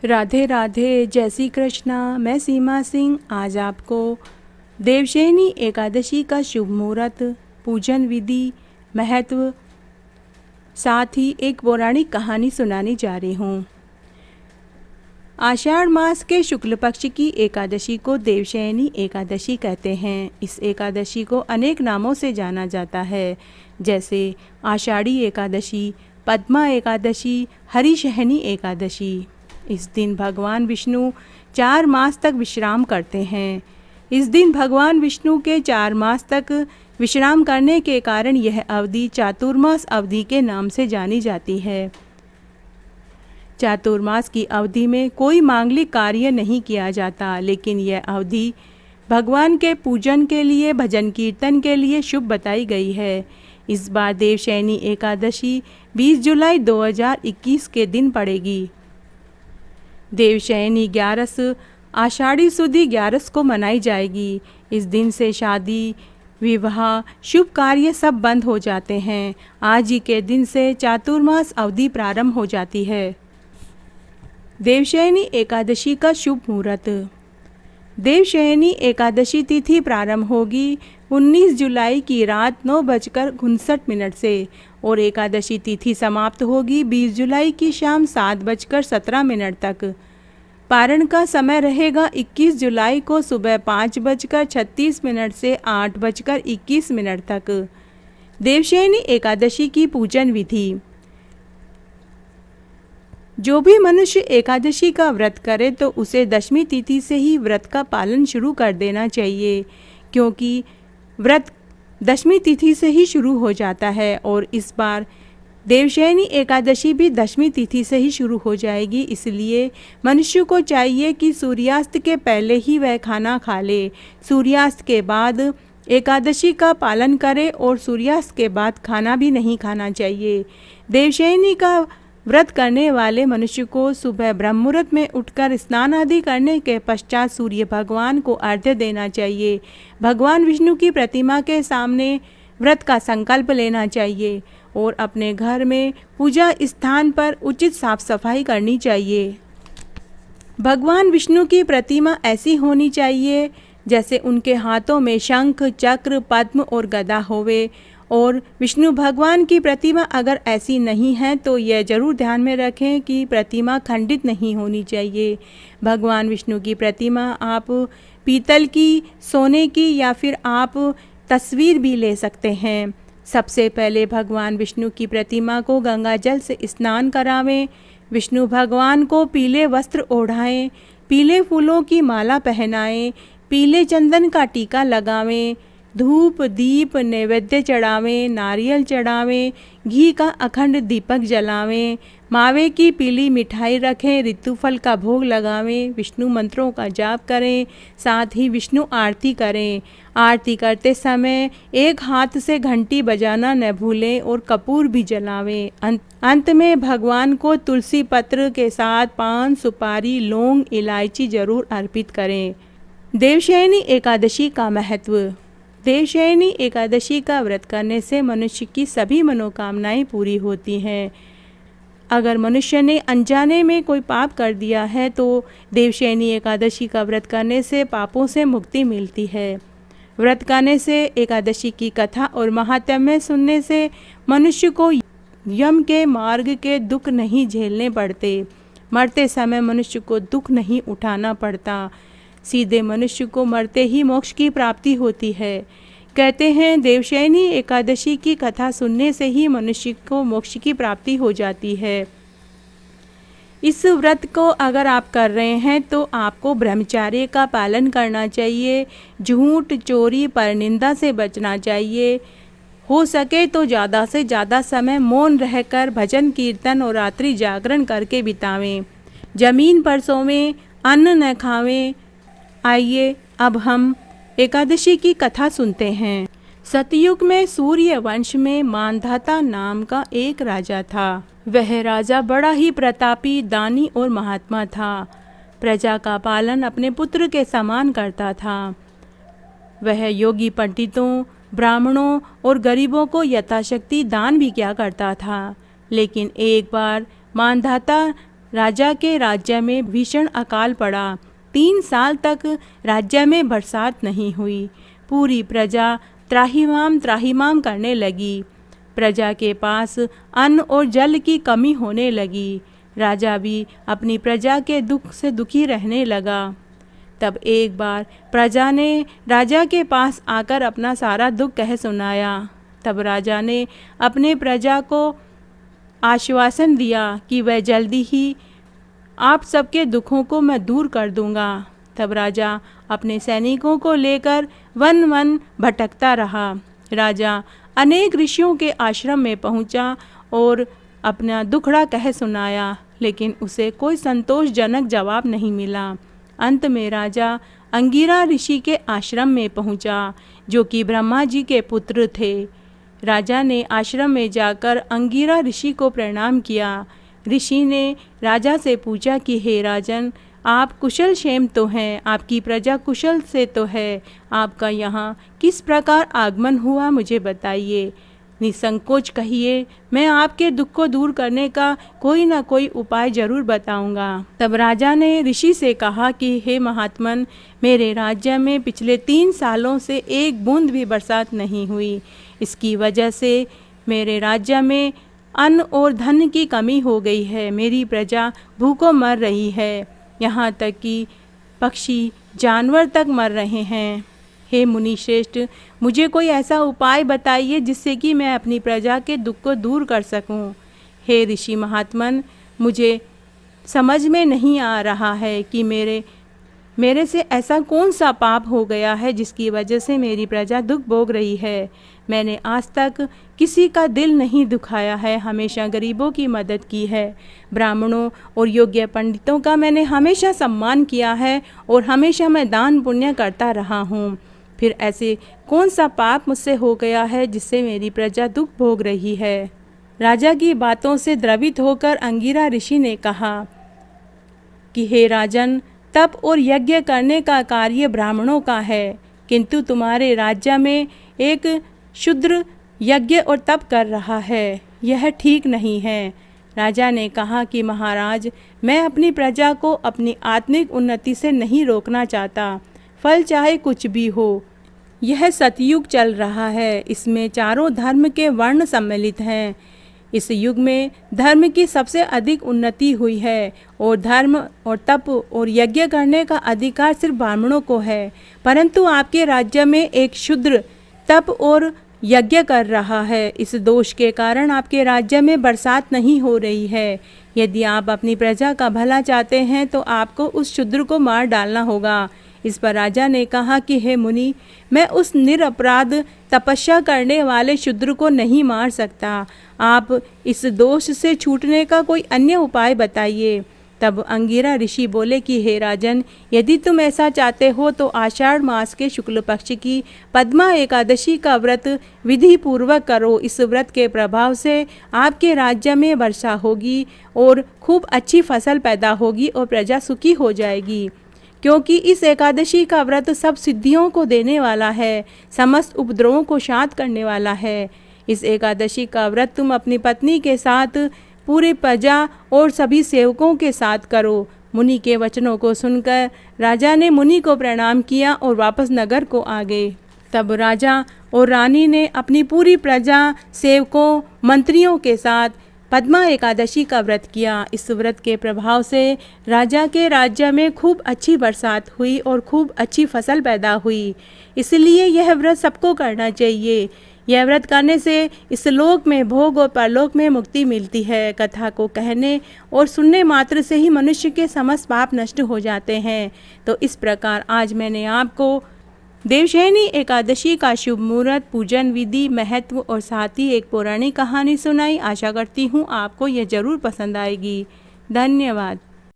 राधे राधे, जय श्री कृष्णा। मैं सीमा सिंह आज आपको देवशयनी एकादशी का शुभ मुहूर्त, पूजन विधि, महत्व, साथ ही एक पौराणिक कहानी सुनाने जा रही हूँ। आषाढ़ मास के शुक्ल पक्ष की एकादशी को देवशयनी एकादशी कहते हैं। इस एकादशी को अनेक नामों से जाना जाता है, जैसे आषाढ़ी एकादशी, पद्मा एकादशी, हरिशयनी एकादशी। इस दिन भगवान विष्णु 4 मास तक विश्राम करते हैं। इस दिन भगवान विष्णु के 4 मास तक विश्राम करने के कारण यह अवधि चातुर्मास अवधि के नाम से जानी जाती है। चातुर्मास की अवधि में कोई मांगलिक कार्य नहीं किया जाता, लेकिन यह अवधि भगवान के पूजन के लिए, भजन कीर्तन के लिए शुभ बताई गई है। इस बार देवशयनी एकादशी 20 जुलाई 2021 के दिन पड़ेगी। देवशयनी 11 आषाढ़ी सुदी 11 को मनाई जाएगी। इस दिन से शादी, विवाह, शुभ कार्य सब बंद हो जाते हैं। आज ही के दिन से चातुर्मास अवधि प्रारंभ हो जाती है। देवशयनी एकादशी का शुभ मुहूर्त। देवशयनी एकादशी तिथि प्रारंभ होगी 19 जुलाई की रात 9:59 से और एकादशी तिथि समाप्त होगी 20 जुलाई की शाम 7:17 तक। पारण का समय रहेगा 21 जुलाई को सुबह 5:36 से 8:21 तक। देवशयनी एकादशी की पूजन विधि। जो भी मनुष्य एकादशी का व्रत करे तो उसे दशमी तिथि से ही व्रत का पालन शुरू कर देना चाहिए, क्योंकि व्रत दशमी तिथि से ही शुरू हो जाता है और इस बार देवशयनी एकादशी भी दशमी तिथि से ही शुरू हो जाएगी। इसलिए मनुष्य को चाहिए कि सूर्यास्त के पहले ही वह खाना खा ले। सूर्यास्त के बाद एकादशी का पालन करे और सूर्यास्त के बाद खाना भी नहीं खाना चाहिए। देवशयनी का व्रत करने वाले मनुष्य को सुबह ब्रह्म मुहूर्त में उठकर स्नान आदि करने के पश्चात सूर्य भगवान को अर्घ्य देना चाहिए। भगवान विष्णु की प्रतिमा के सामने व्रत का संकल्प लेना चाहिए और अपने घर में पूजा स्थान पर उचित साफ सफाई करनी चाहिए। भगवान विष्णु की प्रतिमा ऐसी होनी चाहिए जैसे उनके हाथों में शंख, चक्र, पद्म और गदा होवे। और विष्णु भगवान की प्रतिमा अगर ऐसी नहीं है तो यह जरूर ध्यान में रखें कि प्रतिमा खंडित नहीं होनी चाहिए। भगवान विष्णु की प्रतिमा आप पीतल की, सोने की या फिर आप तस्वीर भी ले सकते हैं। सबसे पहले भगवान विष्णु की प्रतिमा को गंगा जल से स्नान करावें। विष्णु भगवान को पीले वस्त्र ओढ़ाएं, पीले फूलों की माला पहनाएं, पीले चंदन का टीका लगावें, धूप दीप नैवेद्य चढ़ावें, नारियल चढ़ावें, घी का अखंड दीपक जलावें, मावे की पीली मिठाई रखें, ऋतुफल का भोग लगावें, विष्णु मंत्रों का जाप करें, साथ ही विष्णु आरती करें। आरती करते समय एक हाथ से घंटी बजाना न भूलें और कपूर भी जलावें। अंत में भगवान को तुलसी पत्र के साथ पान, सुपारी, लौंग, इलायची जरूर अर्पित करें। देवशयनी एकादशी का महत्व। देवशयनी एकादशी का व्रत करने से मनुष्य की सभी मनोकामनाएं पूरी होती हैं। अगर मनुष्य ने अनजाने में कोई पाप कर दिया है तो देवशयनी एकादशी का व्रत करने से पापों से मुक्ति मिलती है। व्रत करने से, एकादशी की कथा और महात्म्य सुनने से मनुष्य को यम के मार्ग के दुख नहीं झेलने पड़ते। मरते समय मनुष्य को दुख नहीं उठाना पड़ता। सीधे मनुष्य को मरते ही मोक्ष की प्राप्ति होती है। कहते हैं देवशयनी एकादशी की कथा सुनने से ही मनुष्य को मोक्ष की प्राप्ति हो जाती है। इस व्रत को अगर आप कर रहे हैं तो आपको ब्रह्मचर्य का पालन करना चाहिए। झूठ, चोरी, परनिंदा से बचना चाहिए। हो सके तो ज़्यादा से ज़्यादा समय मौन रहकर भजन कीर्तन और रात्रि जागरण करके बितावें। जमीन पर सोवें, अन्न न खावें। आइए अब हम एकादशी की कथा सुनते हैं। सतयुग में सूर्य वंश में मानधाता नाम का एक राजा था। वह राजा बड़ा ही प्रतापी, दानी और महात्मा था। प्रजा का पालन अपने पुत्र के समान करता था। वह योगी पंडितों, ब्राह्मणों और गरीबों को यथाशक्ति दान भी किया करता था। लेकिन एक बार मानधाता राजा के राज्य में भीषण अकाल पड़ा। 3 साल तक राज्य में बरसात नहीं हुई। पूरी प्रजा त्राहिमाम करने लगी। प्रजा के पास अन्न और जल की कमी होने लगी। राजा भी अपनी प्रजा के दुख से दुखी रहने लगा। तब एक बार प्रजा ने राजा के पास आकर अपना सारा दुख कह सुनाया। तब राजा ने अपने प्रजा को आश्वासन दिया कि वह जल्दी ही आप सबके दुखों को मैं दूर कर दूंगा। तब राजा अपने सैनिकों को लेकर वन वन भटकता रहा। राजा अनेक ऋषियों के आश्रम में पहुंचा और अपना दुखड़ा कह सुनाया, लेकिन उसे कोई संतोषजनक जवाब नहीं मिला। अंत में राजा अंगिरा ऋषि के आश्रम में पहुंचा, जो कि ब्रह्मा जी के पुत्र थे। राजा ने आश्रम में जाकर अंगिरा ऋषि को प्रणाम किया। ऋषि ने राजा से पूछा कि हे राजन, आप कुशल क्षेम तो हैं, आपकी प्रजा कुशल से तो है, आपका यहाँ किस प्रकार आगमन हुआ मुझे बताइए। निसंकोच कहिए, मैं आपके दुख को दूर करने का कोई ना कोई उपाय जरूर बताऊंगा। तब राजा ने ऋषि से कहा कि हे महात्मन, मेरे राज्य में पिछले 3 सालों से एक बूंद भी बरसात नहीं हुई। इसकी वजह से मेरे राज्य में अन्न और धन की कमी हो गई है। मेरी प्रजा भूखों मर रही है, यहाँ तक कि पक्षी जानवर तक मर रहे हैं। हे मुनि श्रेष्ठ, मुझे कोई ऐसा उपाय बताइए जिससे कि मैं अपनी प्रजा के दुख को दूर कर सकूं। हे ऋषि महात्मन, मुझे समझ में नहीं आ रहा है कि मेरे से ऐसा कौन सा पाप हो गया है जिसकी वजह से मेरी प्रजा दुख भोग रही है। मैंने आज तक किसी का दिल नहीं दुखाया है, हमेशा गरीबों की मदद की है। ब्राह्मणों और योग्य पंडितों का मैंने हमेशा सम्मान किया है और हमेशा मैं दान पुण्य करता रहा हूँ। फिर ऐसे कौन सा पाप मुझसे हो गया है जिससे मेरी प्रजा दुख भोग रही है। राजा की बातों से द्रवित होकर अंगिरा ऋषि ने कहा कि हे राजन, तप और यज्ञ करने का कार्य ब्राह्मणों का है, किंतु तुम्हारे राज्य में एक शूद्र यज्ञ और तप कर रहा है, यह ठीक नहीं है। राजा ने कहा कि महाराज, मैं अपनी प्रजा को अपनी आत्मिक उन्नति से नहीं रोकना चाहता, फल चाहे कुछ भी हो। यह सतयुग चल रहा है, इसमें चारों धर्म के वर्ण सम्मिलित हैं। इस युग में धर्म की सबसे अधिक उन्नति हुई है और धर्म और तप और यज्ञ करने का अधिकार सिर्फ ब्राह्मणों को है। परंतु आपके राज्य में एक शूद्र तप और यज्ञ कर रहा है। इस दोष के कारण आपके राज्य में बरसात नहीं हो रही है। यदि आप अपनी प्रजा का भला चाहते हैं तो आपको उस शूद्र को मार डालना होगा। इस पर राजा ने कहा कि हे मुनि, मैं उस निरपराध तपस्या करने वाले शूद्र को नहीं मार सकता। आप इस दोष से छूटने का कोई अन्य उपाय बताइए। तब अंगिरा ऋषि बोले कि हे राजन, यदि तुम ऐसा चाहते हो तो आषाढ़ मास के शुक्ल पक्ष की पद्मा एकादशी का व्रत विधि पूर्वक करो। इस व्रत के प्रभाव से आपके राज्य में वर्षा होगी और खूब अच्छी फसल पैदा होगी और प्रजा सुखी हो जाएगी, क्योंकि इस एकादशी का व्रत सब सिद्धियों को देने वाला है, समस्त उपद्रवों को शांत करने वाला है। इस एकादशी का व्रत तुम अपनी पत्नी के साथ, पूरे प्रजा और सभी सेवकों के साथ करो। मुनि के वचनों को सुनकर राजा ने मुनि को प्रणाम किया और वापस नगर को आ गए। तब राजा और रानी ने अपनी पूरी प्रजा, सेवकों, मंत्रियों के साथ पद्मा एकादशी का व्रत किया। इस व्रत के प्रभाव से राजा के राज्य में खूब अच्छी बरसात हुई और खूब अच्छी फसल पैदा हुई। इसलिए यह व्रत सबको करना चाहिए। यह व्रत करने से इस लोक में भोग और परलोक में मुक्ति मिलती है। कथा को कहने और सुनने मात्र से ही मनुष्य के समस्त पाप नष्ट हो जाते हैं। तो इस प्रकार आज मैंने आपको देवशयनी एकादशी का शुभ मुहूर्त, पूजन विधि, महत्व और साथ ही एक पौराणिक कहानी सुनाई। आशा करती हूँ आपको यह जरूर पसंद आएगी। धन्यवाद।